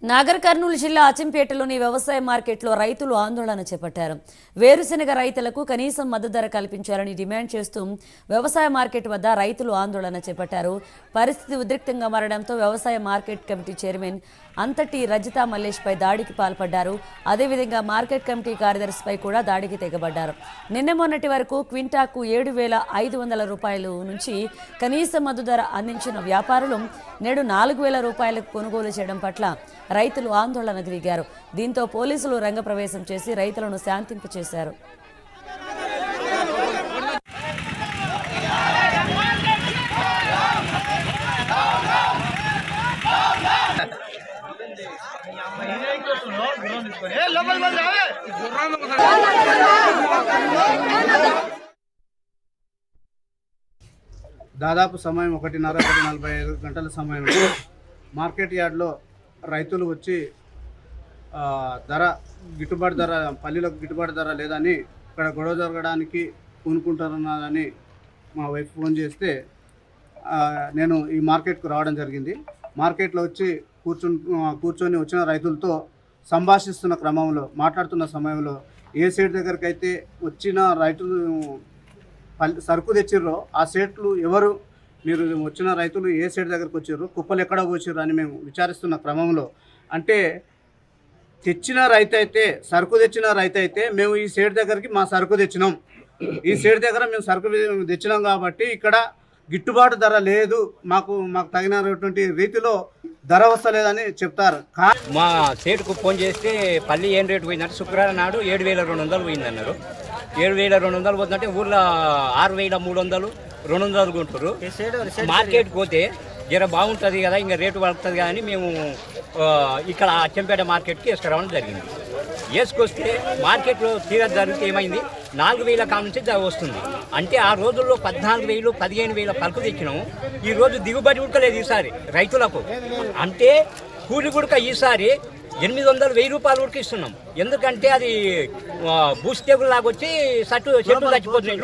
నాగర్ కర్నూలు జిల్లా అచ్చంపేటలోని వ్యవసాయ మార్కెట్లో రైతులు ఆందోళన చేపట్టారు. వేరుశెనగ రైతులకు కనీసం మద్దతు ధర కల్పించాలని డిమాండ్ చేస్తూ వ్యవసాయ మార్కెట్ వద్ద రైతులు ఆందోళన చేపట్టారు. పరిస్థితి ఉద్రిక్తంగా మారడంతో వ్యవసాయ మార్కెట్ కమిటీ చైర్మన్ అంతటి రజిత మల్లేష్పై దాడికి పాల్పడ్డారు. అదేవిధంగా మార్కెట్ కమిటీ కార్యదర్శిపై కూడా దాడికి తెగబడ్డారు. నిన్న మొన్నటి వరకు క్వింటాకు 7,500 రూపాయలు నుంచి కనీస మద్దతు ధర అందించిన వ్యాపారులు నేడు 4,000 రూపాయలకు కొనుగోలు చేయడం పట్ల రైతులు ఆందోళనకు దిగారు. దీంతో పోలీసులు రంగప్రవేశం చేసి రైతులను శాంతింపచేశారు. దాదాపు సమయం 1:45 గంటల సమయంలో మార్కెట్ యార్డ్లో రైతులు వచ్చి ధర గిట్టుబాటు ధర పల్లీలకు గిట్టుబాటు ధర లేదని ఇక్కడ గొడవ జరగడానికి పూనుకుంటున్నారని మా వైఫ్ ఫోన్ చేస్తే నేను ఈ మార్కెట్కు రావడం జరిగింది. మార్కెట్లో వచ్చి కూర్చొని వచ్చిన రైతులతో సంభాషిస్తున్న క్రమంలో మాట్లాడుతున్న సమయంలో ఏ సైడ్ దగ్గరికి అయితే వచ్చిన రైతులు సరుకు తెచ్చిర్రో ఆ సేట్లు ఎవరు, మీరు వచ్చిన రైతులు ఏ సైడ్ దగ్గరకు వచ్చారు, కుప్పలు ఎక్కడ పోసారు అని మేము విచారిస్తున్న క్రమంలో అంటే తెచ్చిన రైతు అయితే సరుకు తెచ్చిన రైతు అయితే మేము ఈ సైడ్ దగ్గరికి మా సరుకు తెచ్చినాం, ఈ సైడ్ దగ్గర మేము సరుకు తెచ్చినాం కాబట్టి ఇక్కడ గిట్టుబాటు ధర లేదు, మాకు తగినటువంటి రీతిలో ధర వస్తలేదని చెప్తారు. మా సేటుకు ఫోన్ చేస్తే పల్లి ఏం రేటు పోయిందంటే శుక్రవారం నాడు 7,200 పోయిందన్నారు. 7,200 పోతుందంటే ఊర్లో 6,300 200 కొంటారు. మార్కెట్కి పోతే జర బాగుంటుంది కదా, ఇంకా రేటు పడుతుంది కదా అని మేము ఇక్కడ అచ్చంపేట మార్కెట్కి వేసుకురావడం జరిగింది. వేసుకొస్తే మార్కెట్లో తీర జరిగితే ఏమైంది, 4,000 కాడ నుంచి వస్తుంది. అంటే ఆ రోజుల్లో 14,000 15,000 పలుకు తెచ్చినాము. ఈరోజు దిగుబడి ఉడకలేదు ఈసారి రైతులకు. అంటే కూలి గుడక ఈసారి 800-1000 రూపాయలు ఉడికిస్తున్నాం. ఎందుకంటే అది బూసి తెగులు లాగొచ్చి చెట్టు చచ్చిపోతున్నాయి.